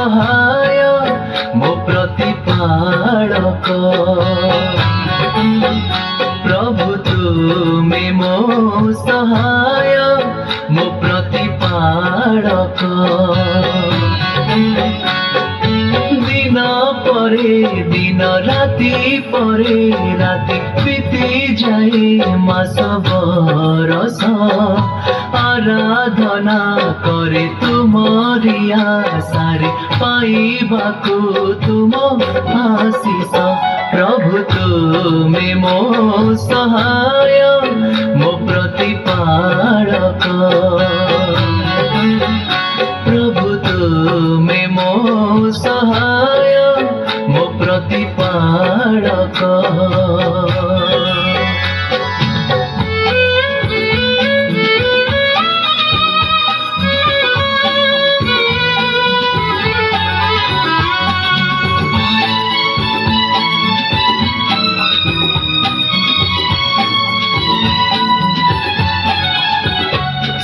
सहाय मो प्रतिपालक प्रभु तुमे मो सहाय मो प्रतिपालक दिन परे दिन राति परे राति बीती जाए मास बरस आराधना करे तुमरी आशारे पाइबाकु तुम आशीष प्रभु तुमे मो सहाय मो प्रतिपालक प्रभु तुमे मो सहाय मो प्रतिपालक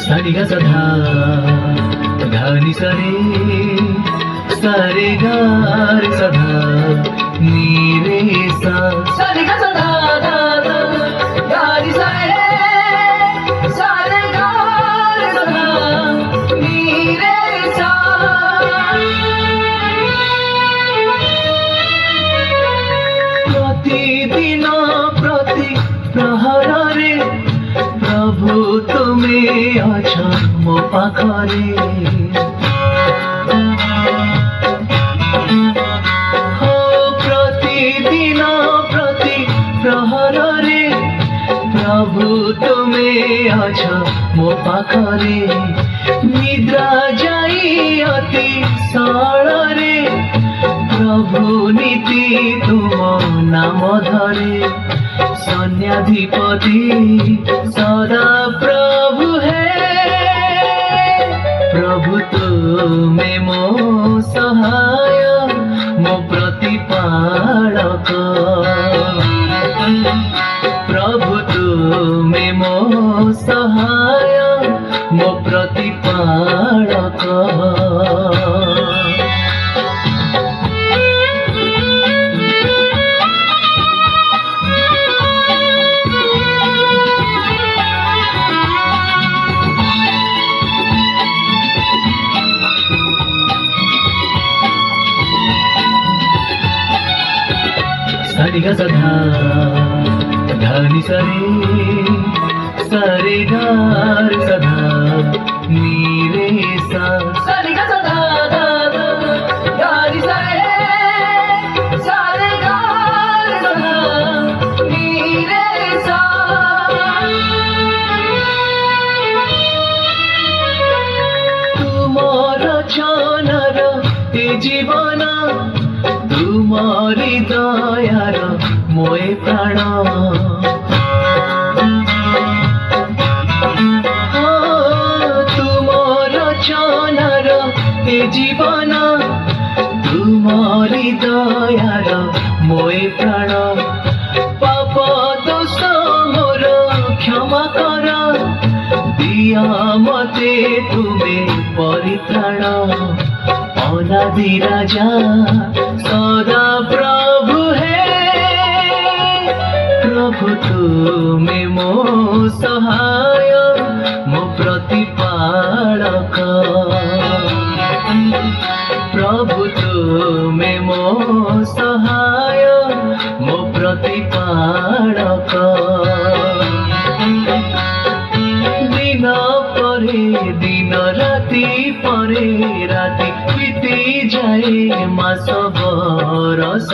सारिगा सधा घानी सारे गार सधा नीरे सा सारिगा सधा घानी सारे गार सधा नीरे सा प्रतिदिन प्रति प्रहर रे प्रभु तुमे अछ मो पाखरे हो प्रतिदिन प्रति प्रहर रे प्रभु तुमे अछ मो पाखरे निद्रा जाई अति सळरे प्रभु नीति तुम नाम धरे सैन्याधिपति सदा प्रभु है प्रभु तुमे मो सहाय मो प्रतिपालक प्रभु तुमे मो सहाय मो प्रतिपालक सारिगा सधा घानी सारे गार सधा नीरे सा सारिगा सधा घानी सारे गार सधा नीरे सा तुमर चनर ए जीवन तुमरी दयार मोए प्राण तुमर चनर ए जीवन तुमरी दयार मोए प्राण पाप दोष मोर क्षमा कर दिया मते तुमे परित्राण अनादि राजा सदा प्रभु है प्रभु तुमे मो सहाय मो प्रतिपालक प्रभु तुमे मो सहाय मो प्रतिपालक दिन परे दिन राति परे राति बीती जाए मास बरस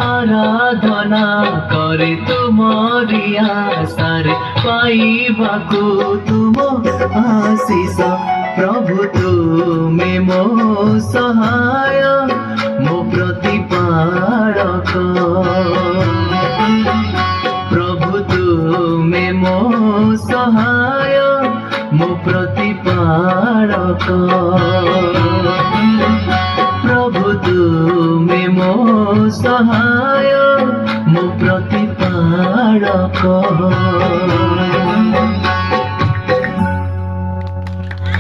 आराधना करे तुमरी आशारे पाइबाकु तुम आशीष प्रभु तुमे मो सहाय मो प्रतिपालक प्रभु तुमे मो सहाय मो प्रतिपालक प्रभु तुमे मो सहाय मो प्रतिपालक।